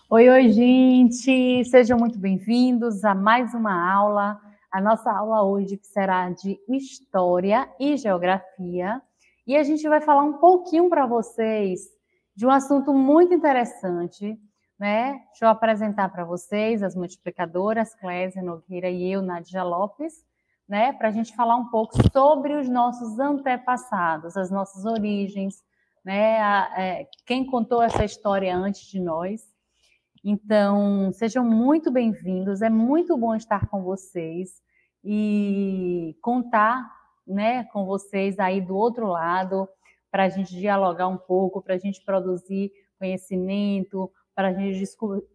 Oi, oi, gente! Sejam muito bem-vindos a mais uma aula. A nossa aula hoje que será de História e Geografia. E a gente vai falar um pouquinho para vocês de um assunto muito interessante, né? Deixa eu apresentar para vocês as multiplicadoras, Clésia Nogueira e eu, Nádia Lopes, né? Para a gente falar um pouco sobre os nossos antepassados, as nossas origens, né? Quem contou essa história antes de nós. Então, sejam muito bem-vindos. É muito bom estar com vocês e contar, né, com vocês aí do outro lado, para a gente dialogar um pouco, para a gente produzir conhecimento, para a gente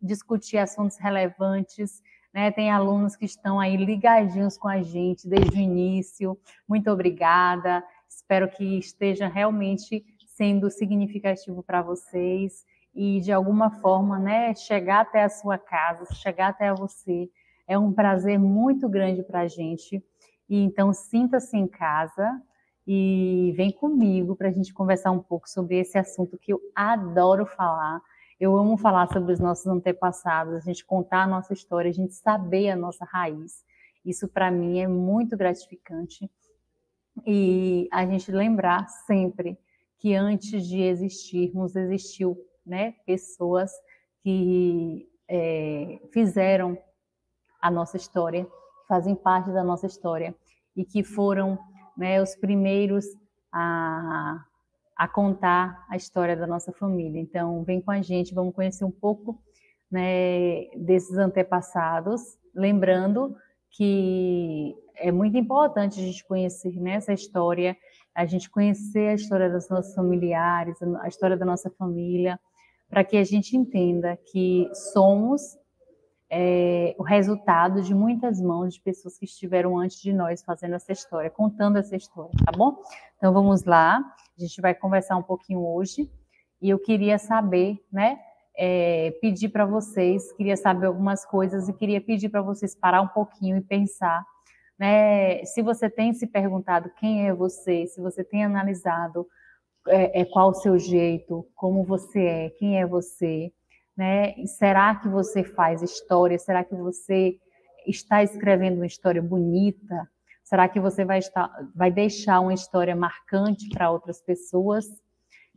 discutir assuntos relevantes. Né? Tem alunos que estão aí ligadinhos com a gente desde o início. Muito obrigada. Espero que esteja realmente sendo significativo para vocês e de alguma forma, né, chegar até a sua casa, chegar até você, é um prazer muito grande para a gente. E então sinta-se em casa e vem comigo para a gente conversar um pouco sobre esse assunto que eu adoro falar. Eu amo falar sobre os nossos antepassados, a gente contar a nossa história, a gente saber a nossa raiz. Isso para mim é muito gratificante. E a gente lembrar sempre que antes de existirmos, existiu, né, pessoas que fizeram a nossa história, fazem parte da nossa história e que foram, né, os primeiros a, a contar a história da nossa família. Então, vem com a gente, vamos conhecer um pouco, né, desses antepassados, lembrando que é muito importante a gente conhecer, né, essa história, a gente conhecer a história dos nossos familiares, a história da nossa família, para que a gente entenda que somos o resultado de muitas mãos de pessoas que estiveram antes de nós fazendo essa história, contando essa história, tá bom? Então vamos lá, a gente vai conversar um pouquinho hoje e eu queria saber, né? Pedir para vocês, queria saber algumas coisas e queria pedir para vocês parar um pouquinho e pensar, né? Se você tem se perguntado quem é você, se você tem analisado qual o seu jeito, como você é, quem é você, né? E será que você faz história? Será que você está escrevendo uma história bonita? Será que você vai deixar uma história marcante para outras pessoas?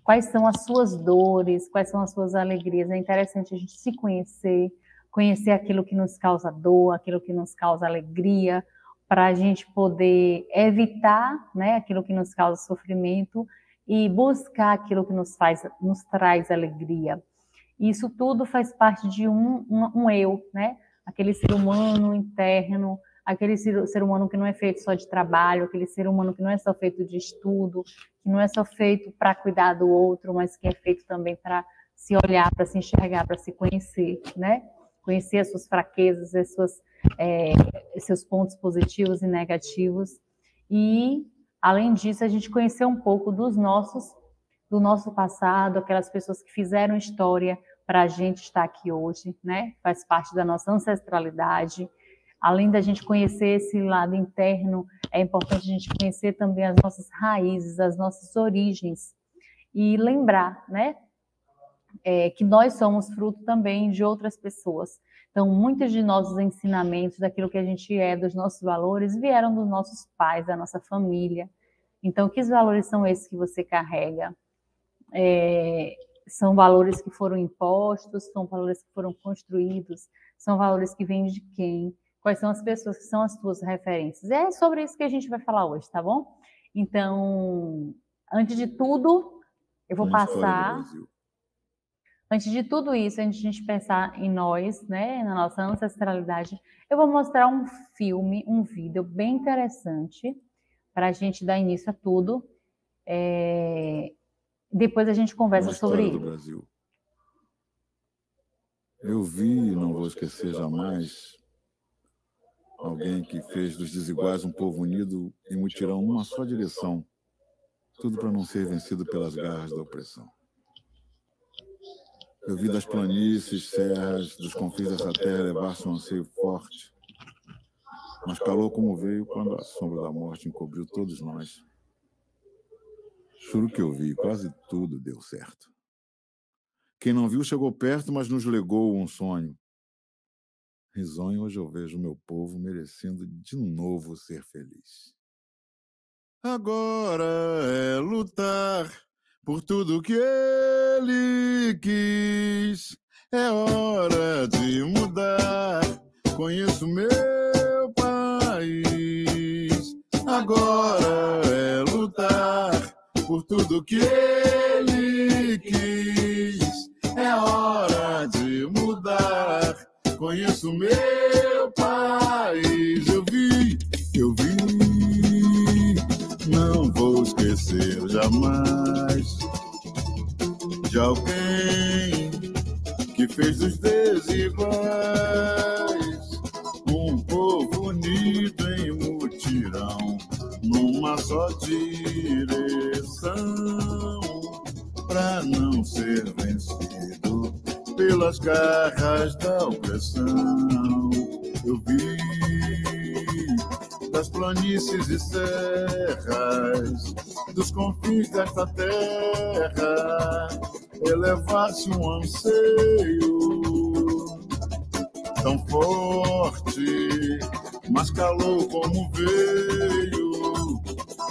Quais são as suas dores? Quais são as suas alegrias? É interessante a gente se conhecer, conhecer aquilo que nos causa dor, aquilo que nos causa alegria, para a gente poder evitar, né, aquilo que nos causa sofrimento e buscar aquilo que nos traz alegria. Isso tudo faz parte de um eu, né? Aquele ser humano interno, aquele ser humano que não é feito só de trabalho, aquele ser humano que não é só feito de estudo, que não é só feito para cuidar do outro, mas que é feito também para se olhar, para se enxergar, para se conhecer, né? Conhecer as suas fraquezas, seus pontos positivos e negativos. E, além disso, a gente conhecer um pouco do nosso passado, aquelas pessoas que fizeram história para a gente estar aqui hoje, né? Faz parte da nossa ancestralidade. Além da gente conhecer esse lado interno, é importante a gente conhecer também as nossas raízes, as nossas origens e lembrar, né? Que nós somos fruto também de outras pessoas. Então, muitos de nossos ensinamentos, daquilo que a gente é, dos nossos valores, vieram dos nossos pais, da nossa família. Então, que valores são esses que você carrega? São valores que foram impostos, são valores que foram construídos, são valores que vêm de quem? Quais são as pessoas que são as tuas referências? É sobre isso que a gente vai falar hoje, tá bom? Então, antes de tudo, eu vou Na história do passar. Brasil. Antes de tudo isso, antes de a gente pensar em nós, né, na nossa ancestralidade, eu vou mostrar um filme, um vídeo bem interessante para a gente dar início a tudo. Depois a gente Na conversa sobre história do ele. Brasil. Eu vi, e não vou esquecer jamais, alguém que fez dos desiguais um povo unido e mutirão numa só direção, tudo para não ser vencido pelas garras da opressão. Eu vi das planícies, serras, dos confins dessa terra levar-se um anseio forte, mas calou como veio quando a sombra da morte encobriu todos nós. Juro que eu vi, quase tudo deu certo. Quem não viu chegou perto, mas nos legou um sonho. Risonho, hoje eu vejo meu povo merecendo de novo ser feliz. Agora é lutar por tudo que ele quis. É hora de mudar. Conheço meu país. Agora é lutar por tudo que ele quis. É hora de mudar. Conheço meu país. Eu vi. Não vou esquecer jamais de alguém que fez dos desiguais um povo unido em mutirão, numa só direção, pra não ser vencido pelas garras da opressão. Eu vi das planícies e serras, dos confins desta terra, elevar-se um anseio tão forte, mas calou como veio,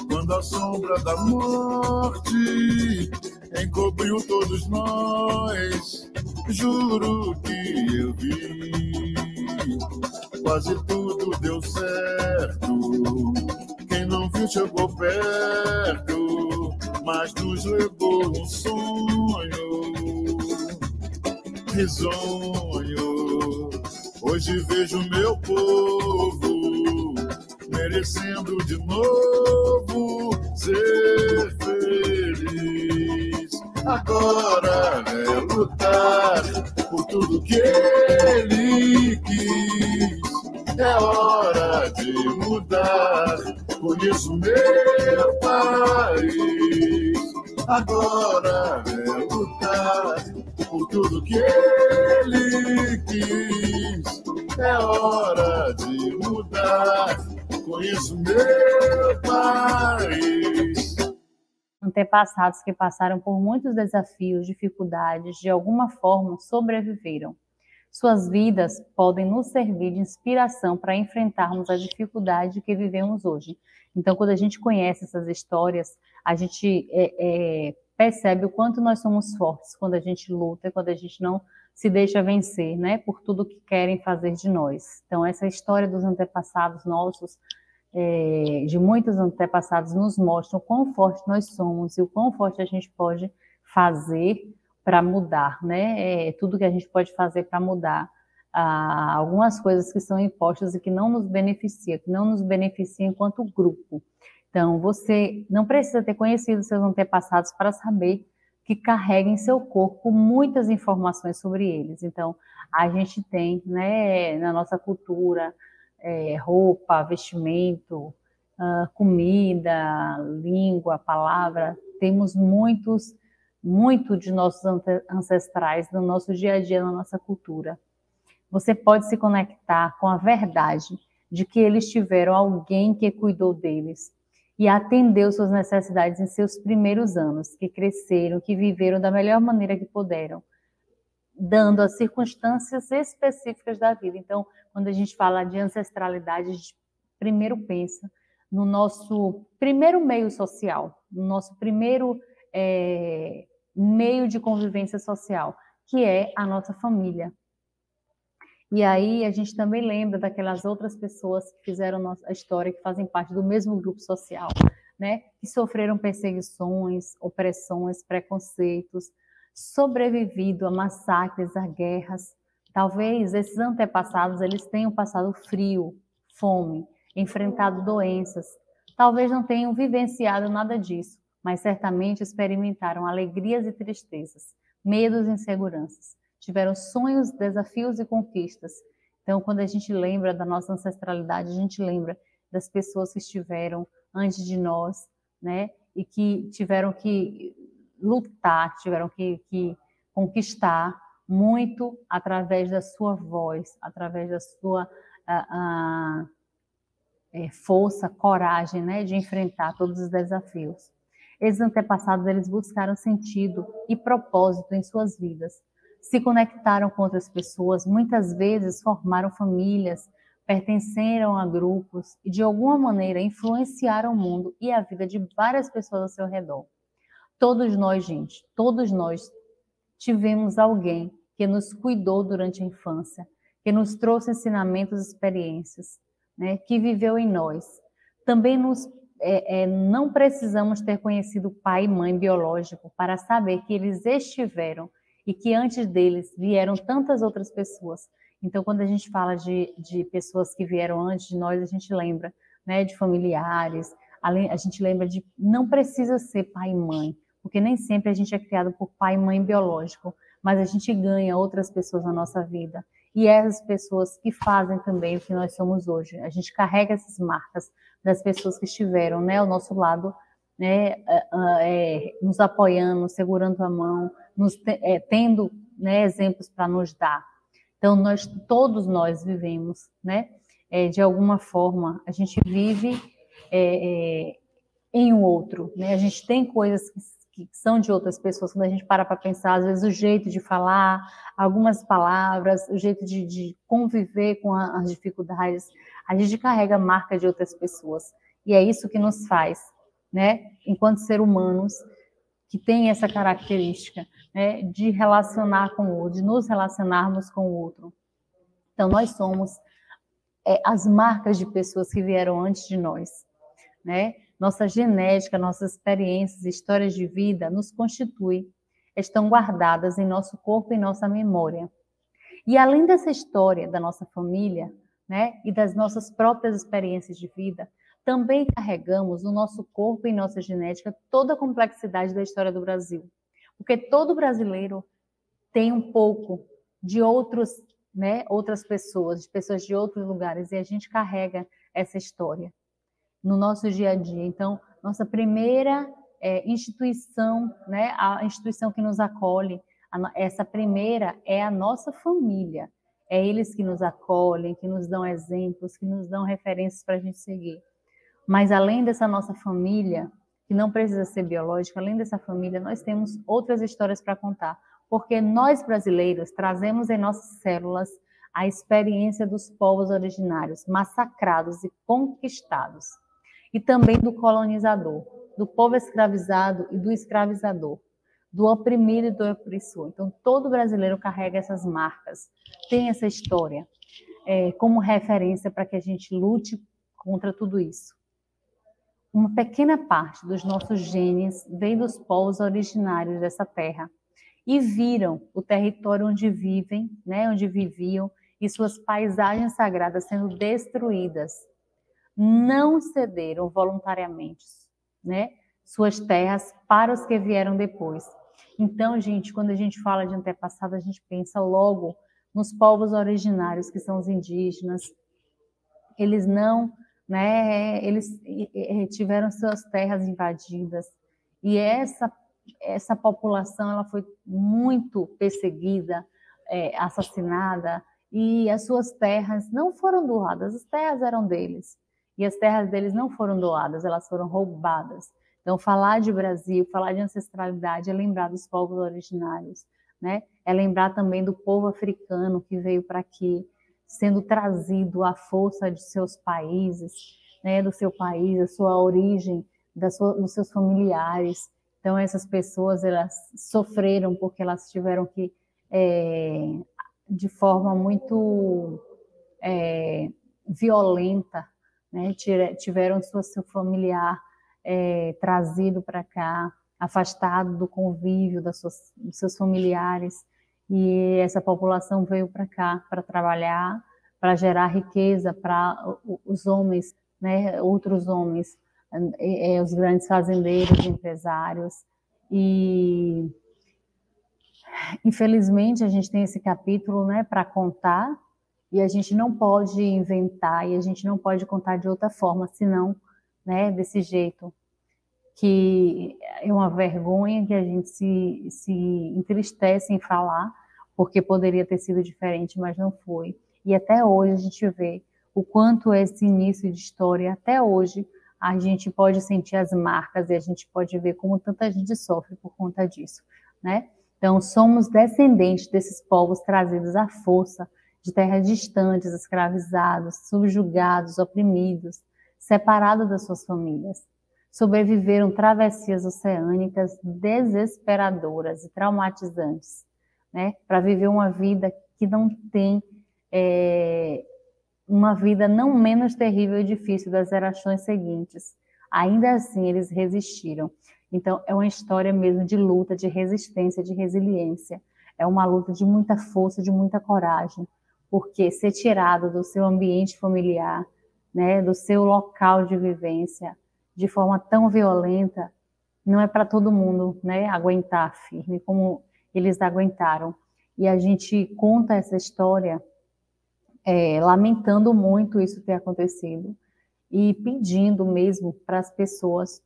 quando a sombra da morte encobriu todos nós. Juro que eu vi, quase tudo deu certo. Quem não viu chegou perto, mas nos levou um sonho risonho. Hoje vejo meu povo merecendo de novo ser feliz. Agora é lutar por tudo que ele quis. É hora de mudar. Conheço meu país. Agora é lutar por tudo que ele quis. É hora de mudar. Conheço meu país. Antepassados que passaram por muitos desafios, dificuldades, de alguma forma sobreviveram. Suas vidas podem nos servir de inspiração para enfrentarmos a dificuldade que vivemos hoje. Então, quando a gente conhece essas histórias, a gente percebe o quanto nós somos fortes quando a gente luta, quando a gente não se deixa vencer, né, por tudo que querem fazer de nós. Então, essa história dos antepassados nossos, de muitos antepassados, nos mostram o quão forte nós somos e o quão forte a gente pode fazer para mudar, né? Tudo que a gente pode fazer para mudar algumas coisas que são impostas e que não nos beneficiam, enquanto grupo. Então, você não precisa ter conhecido seus antepassados para saber que carrega em seu corpo muitas informações sobre eles. Então, a gente tem, né, na nossa cultura, roupa, vestimento, comida, língua, palavra, temos muito de nossos ancestrais no nosso dia a dia, na nossa cultura. Você pode se conectar com a verdade de que eles tiveram alguém que cuidou deles e atendeu suas necessidades em seus primeiros anos, que cresceram, que viveram da melhor maneira que puderam, dando as circunstâncias específicas da vida. Então, quando a gente fala de ancestralidade, a gente primeiro pensa no nosso primeiro meio social, no nosso primeiro meio de convivência social, que é a nossa família. E aí a gente também lembra daquelas outras pessoas que fizeram a história, que fazem parte do mesmo grupo social, né? Que sofreram perseguições, opressões, preconceitos, sobrevivido a massacres, a guerras. Talvez esses antepassados eles tenham passado frio, fome, enfrentado doenças. Talvez não tenham vivenciado nada disso, mas certamente experimentaram alegrias e tristezas, medos e inseguranças. Tiveram sonhos, desafios e conquistas. Então, quando a gente lembra da nossa ancestralidade, a gente lembra das pessoas que estiveram antes de nós, né? E que tiveram que lutar, tiveram que conquistar muito através da sua voz, através da sua força, coragem, né? De enfrentar todos os desafios. Esses antepassados, eles buscaram sentido e propósito em suas vidas. se conectaram com outras pessoas, muitas vezes formaram famílias, pertenceram a grupos e, de alguma maneira, influenciaram o mundo e a vida de várias pessoas ao seu redor. Todos nós, gente, todos nós tivemos alguém que nos cuidou durante a infância, que nos trouxe ensinamentos e experiências, né, que viveu em nós. Também não precisamos ter conhecido pai e mãe biológico para saber que eles estiveram e que antes deles vieram tantas outras pessoas. Então, quando a gente fala de pessoas que vieram antes de nós, a gente lembra, né, de familiares, a gente lembra de... Não precisa ser pai e mãe, porque nem sempre a gente é criado por pai e mãe biológico, mas a gente ganha outras pessoas na nossa vida. E essas pessoas que fazem também o que nós somos hoje. A gente carrega essas marcas das pessoas que estiveram, né, ao nosso lado, né, nos apoiando, segurando a mão, tendo, né, exemplos para nos dar. Então, todos nós vivemos, né, de alguma forma, a gente vive em um outro, né? A gente tem coisas que são de outras pessoas, quando a gente para pensar, às vezes o jeito de falar, algumas palavras, o jeito de conviver com as dificuldades, a gente carrega a marca de outras pessoas. E é isso que nos faz, né, enquanto seres humanos, que tem essa característica, né, de relacionar com o outro, de nos relacionarmos com o outro. Então, nós somos as marcas de pessoas que vieram antes de nós, né? Nossa genética, nossas experiências, histórias de vida nos constituem, estão guardadas em nosso corpo e nossa memória. E além dessa história da nossa família, né, e das nossas próprias experiências de vida, também carregamos no nosso corpo e nossa genética toda a complexidade da história do Brasil. Porque todo brasileiro tem um pouco de outras pessoas, de pessoas de outros lugares, e a gente carrega essa história no nosso dia a dia. Então, nossa primeira instituição, né, a instituição que nos acolhe, essa primeira é a nossa família. É eles que nos acolhem, que nos dão exemplos, que nos dão referências para a gente seguir. Mas além dessa nossa família, que não precisa ser biológica, além dessa família, nós temos outras histórias para contar. Porque nós, brasileiros, trazemos em nossas células a experiência dos povos originários, massacrados e conquistados. E também do colonizador, do povo escravizado e do escravizador, do oprimido e do opressor. Então, todo brasileiro carrega essas marcas, tem essa história como referência para que a gente lute contra tudo isso. Uma pequena parte dos nossos genes vem dos povos originários dessa terra e viram o território onde vivem, né, onde viviam, e suas paisagens sagradas sendo destruídas. Não cederam voluntariamente, né, suas terras para os que vieram depois. Então, gente, quando a gente fala de antepassado, a gente pensa logo nos povos originários, que são os indígenas. Eles não, né, eles tiveram suas terras invadidas, e essa população ela foi muito perseguida, assassinada, e as suas terras não foram doadas, as terras eram deles. E as terras deles não foram doadas, elas foram roubadas. Então, falar de Brasil, falar de ancestralidade é lembrar dos povos originários, né? É lembrar também do povo africano que veio para aqui, sendo trazido à força de seus países, né? Do seu país, da sua origem, dos seus familiares. Então, essas pessoas, elas sofreram porque elas tiveram que, de forma muito violenta, né, tiveram seu familiar trazido para cá, afastado do convívio dos seus familiares, e essa população veio para cá para trabalhar, para gerar riqueza para os homens, né, outros homens, os grandes fazendeiros, empresários. E infelizmente a gente tem esse capítulo, né, para contar, e a gente não pode inventar, e a gente não pode contar de outra forma, senão, né, desse jeito, que é uma vergonha, que a gente se entristece em falar, porque poderia ter sido diferente, mas não foi. E até hoje a gente vê o quanto esse início de história, até hoje, a gente pode sentir as marcas, e a gente pode ver como tanta gente sofre por conta disso, né? Então, somos descendentes desses povos trazidos à força de terras distantes, escravizados, subjugados, oprimidos, separados das suas famílias. Sobreviveram travessias oceânicas desesperadoras e traumatizantes, né? Para viver uma vida que não tem uma vida não menos terrível e difícil das gerações seguintes. Ainda assim, eles resistiram. Então, é uma história mesmo de luta, de resistência, de resiliência. É uma luta de muita força, de muita coragem, porque ser tirado do seu ambiente familiar, né, do seu local de vivência, de forma tão violenta, não é para todo mundo, né, aguentar firme como eles aguentaram. E a gente conta essa história lamentando muito isso ter acontecido e pedindo mesmo para as pessoas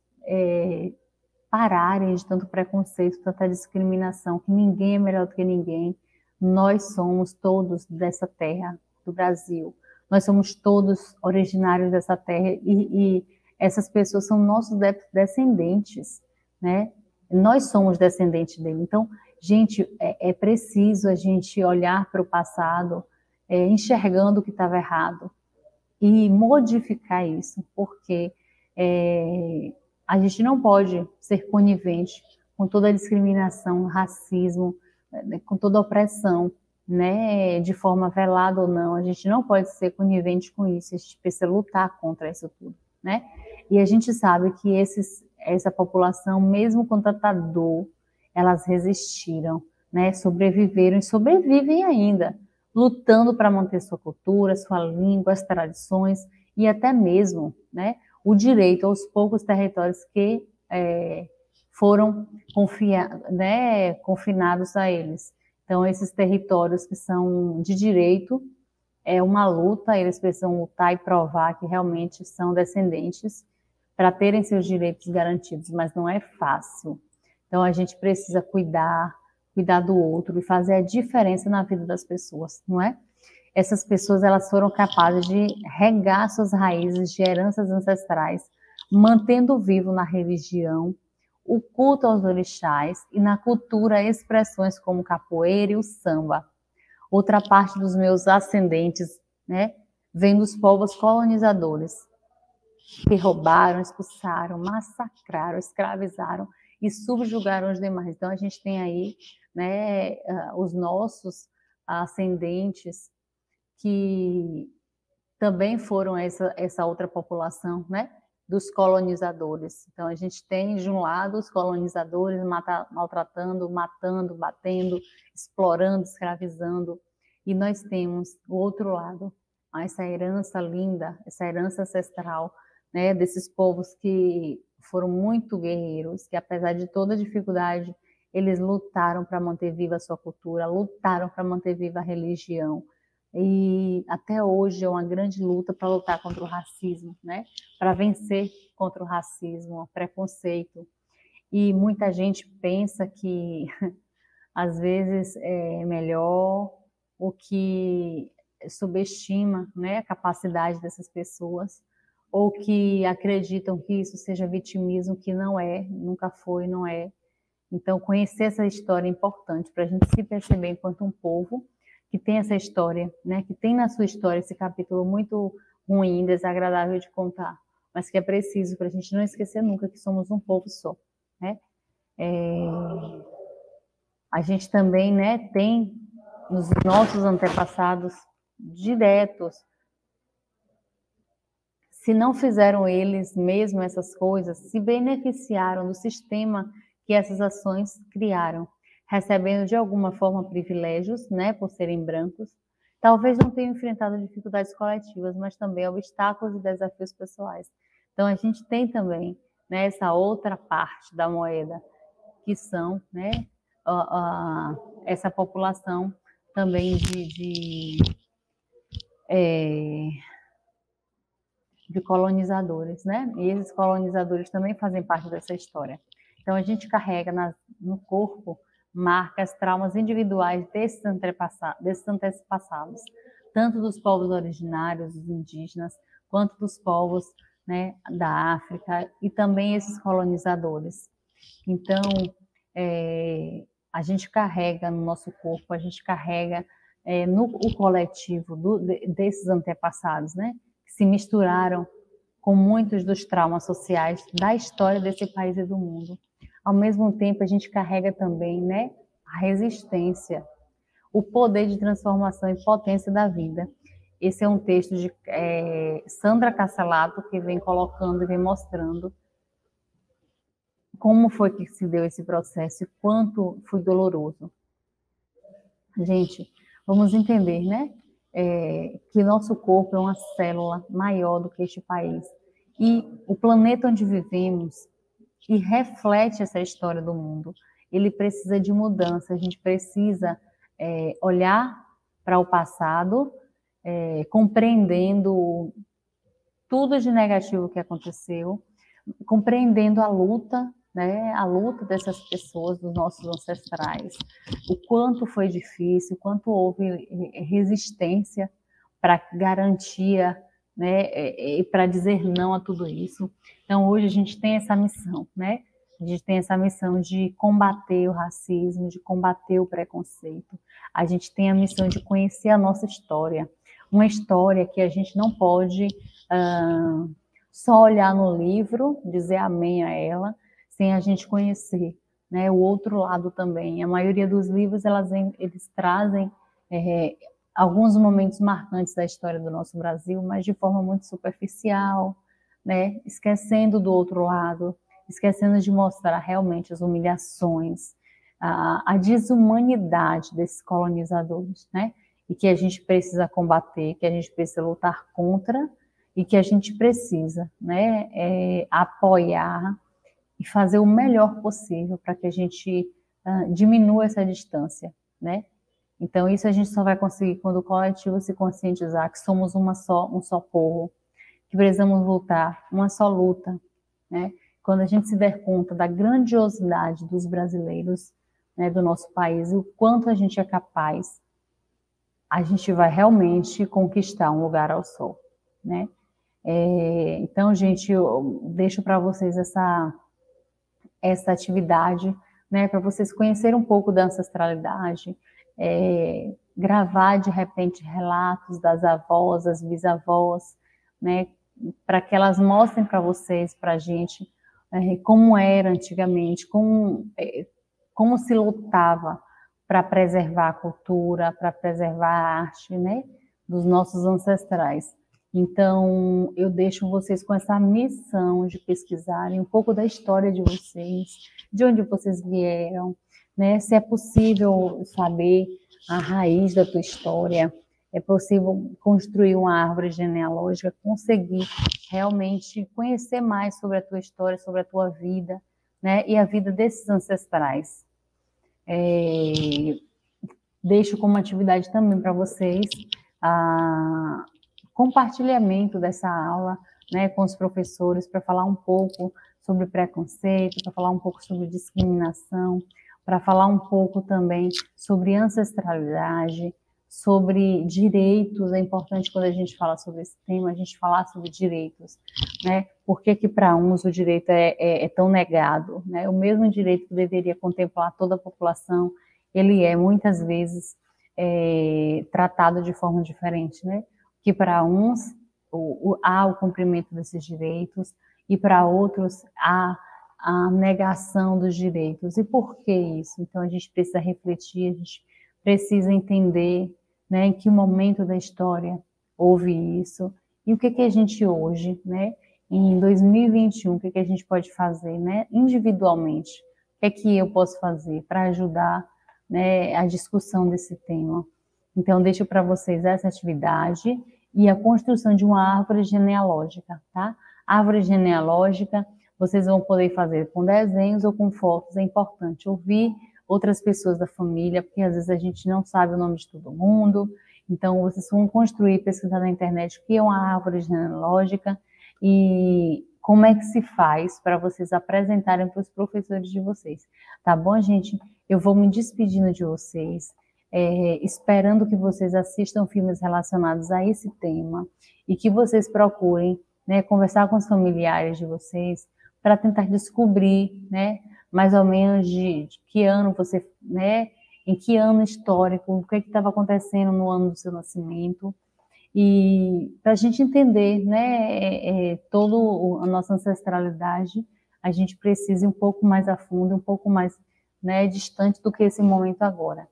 pararem de tanto preconceito, tanta discriminação, que ninguém é melhor do que ninguém. Nós somos todos dessa terra, do Brasil. Nós somos todos originários dessa terra e essas pessoas são nossos descendentes, né? Nós somos descendentes dele. Então, gente, é preciso a gente olhar para o passado, enxergando o que estava errado e modificar isso, porque a gente não pode ser conivente com toda a discriminação, racismo, com toda a opressão, né, de forma velada ou não. A gente não pode ser conivente com isso, a gente precisa lutar contra isso tudo, né? E a gente sabe que essa população, mesmo com tanta dor, elas resistiram, né, sobreviveram e sobrevivem ainda, lutando para manter sua cultura, sua língua, as tradições e até mesmo, né, o direito aos poucos territórios que foram confinados a eles. Então, esses territórios que são de direito, é uma luta, eles precisam lutar e provar que realmente são descendentes para terem seus direitos garantidos, mas não é fácil. Então, a gente precisa cuidar do outro e fazer a diferença na vida das pessoas, não é? Essas pessoas, elas foram capazes de regar suas raízes de heranças ancestrais, mantendo vivo na religião, o culto aos orixás e na cultura expressões como capoeira e o samba. Outra parte dos meus ascendentes, né, vem dos povos colonizadores, que roubaram, expulsaram, massacraram, escravizaram e subjugaram os demais. Então, a gente tem aí, né, os nossos ascendentes que também foram essa outra população, né, dos colonizadores. Então, a gente tem, de um lado, os colonizadores maltratando, matando, batendo, explorando, escravizando, e nós temos o outro lado, essa herança linda, essa herança ancestral, né, desses povos que foram muito guerreiros, que apesar de toda a dificuldade, eles lutaram para manter viva a sua cultura, lutaram para manter viva a religião, e até hoje é uma grande luta para lutar contra o racismo, né? Para vencer contra o racismo, o preconceito. E muita gente pensa que às vezes é melhor, ou que subestima, né, a capacidade dessas pessoas, ou que acreditam que isso seja vitimismo, que não é, nunca foi, não é. Então, conhecer essa história é importante para a gente se perceber enquanto um povo que tem essa história, né, que tem na sua história esse capítulo muito ruim, desagradável de contar, mas que é preciso para a gente não esquecer nunca que somos um povo só, né? A gente também, né, tem nos nossos antepassados diretos, se não fizeram eles mesmos essas coisas, se beneficiaram do sistema que essas ações criaram, recebendo de alguma forma privilégios, né, por serem brancos, talvez não tenham enfrentado dificuldades coletivas, mas também obstáculos e desafios pessoais. Então, a gente tem também, né, essa outra parte da moeda, que são, né, essa população também de colonizadores, né? E esses colonizadores também fazem parte dessa história. Então, a gente carrega no corpo marcas, traumas individuais desses antepassados, tanto dos povos originários, dos indígenas, quanto dos povos, né, da África, e também esses colonizadores. Então, a gente carrega no nosso corpo, a gente carrega no o coletivo desses antepassados, né? Que se misturaram com muitos dos traumas sociais da história desse país e do mundo. Ao mesmo tempo, a gente carrega também, né, a resistência, o poder de transformação e potência da vida. Esse é um texto de Sandra Casselato, que vem colocando e vem mostrando como foi que se deu esse processo e quanto foi doloroso. Gente, vamos entender, né? Que nosso corpo é uma célula maior do que este país. E o planeta onde vivemos e reflete essa história do mundo. Ele precisa de mudança, a gente precisa olhar para o passado, compreendendo tudo de negativo que aconteceu, compreendendo a luta, né, a luta dessas pessoas, dos nossos ancestrais, o quanto foi difícil, o quanto houve resistência para garantia, né, e para dizer não a tudo isso. Então, hoje a gente tem essa missão, né? A gente tem essa missão de combater o racismo, de combater o preconceito. A gente tem a missão de conhecer a nossa história, uma história que a gente não pode só olhar no livro, dizer amém a ela, sem a gente conhecer, né, o outro lado também. A maioria dos livros, eles trazem alguns momentos marcantes da história do nosso Brasil, mas de forma muito superficial, né, esquecendo do outro lado, esquecendo de mostrar realmente as humilhações, a desumanidade desses colonizadores, né, e que a gente precisa combater, que a gente precisa lutar contra, e que a gente precisa, né, apoiar e fazer o melhor possível para que a gente diminua essa distância, né? Então, isso a gente só vai conseguir quando o coletivo se conscientizar que somos um só povo, que precisamos lutar, uma só luta, né? Quando a gente se der conta da grandiosidade dos brasileiros, né, do nosso país, e o quanto a gente é capaz, a gente vai realmente conquistar um lugar ao sol, né? Então, gente, eu deixo para vocês essa atividade, né, para vocês conhecerem um pouco da ancestralidade, gravar de repente relatos das avós, das bisavós, né, para que elas mostrem para vocês, para a gente, como era antigamente, como se lutava para preservar a cultura, para preservar a arte, né, dos nossos ancestrais. Então, eu deixo vocês com essa missão de pesquisarem um pouco da história de vocês, de onde vocês vieram, né? Se é possível saber a raiz da tua história, é possível construir uma árvore genealógica, conseguir realmente conhecer mais sobre a tua história, sobre a tua vida, né? E a vida desses ancestrais. Deixo como atividade também para vocês compartilhamento dessa aula, né, com os professores, para falar um pouco sobre preconceito, para falar um pouco sobre discriminação, para falar um pouco também sobre ancestralidade, sobre direitos. É importante, quando a gente fala sobre esse tema, a gente falar sobre direitos, né? Por que para uns o direito é tão negado, né? O mesmo direito que deveria contemplar toda a população, ele é muitas vezes tratado de forma diferente, né? Que para uns há o cumprimento desses direitos e para outros há a negação dos direitos. E por que isso? Então a gente precisa refletir, a gente precisa entender, né, em que momento da história houve isso e o que a gente hoje, né, em 2021, o que a gente pode fazer, né, individualmente, o que eu posso fazer para ajudar, né, a discussão desse tema. Então, deixo para vocês essa atividade e a construção de uma árvore genealógica, tá? Árvore genealógica, vocês vão poder fazer com desenhos ou com fotos. É importante ouvir outras pessoas da família, porque às vezes a gente não sabe o nome de todo mundo. Então, vocês vão construir, pesquisar na internet o que é uma árvore genealógica e como é que se faz para vocês apresentarem para os professores de vocês. Tá bom, gente? Eu vou me despedindo de vocês. Esperando que vocês assistam filmes relacionados a esse tema e que vocês procurem, né, conversar com os familiares de vocês para tentar descobrir, né, mais ou menos de que ano você, né, em que ano histórico, o que estava acontecendo no ano do seu nascimento, e para a gente entender, né, toda a nossa ancestralidade, a gente precisa ir um pouco mais a fundo, um pouco mais, né, distante do que esse momento agora.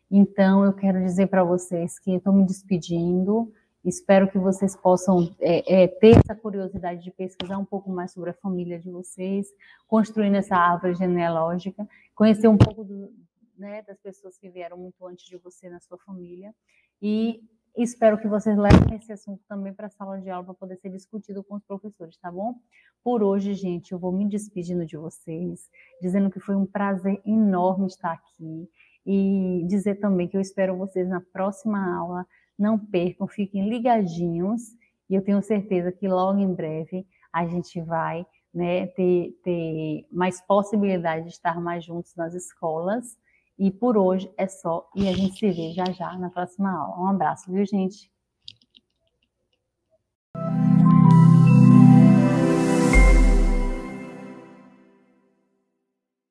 Então, eu quero dizer para vocês que estou me despedindo, espero que vocês possam ter essa curiosidade de pesquisar um pouco mais sobre a família de vocês, construindo essa árvore genealógica, conhecer um pouco né, das pessoas que vieram muito antes de você na sua família, e espero que vocês levem esse assunto também para a sala de aula para poder ser discutido com os professores, tá bom? Por hoje, gente, eu vou me despedindo de vocês, dizendo que foi um prazer enorme estar aqui, e dizer também que eu espero vocês na próxima aula. Não percam, fiquem ligadinhos, e eu tenho certeza que logo em breve a gente vai, né, ter mais possibilidade de estar mais juntos nas escolas. E por hoje é só, e a gente se vê já já na próxima aula. Um abraço, viu, gente?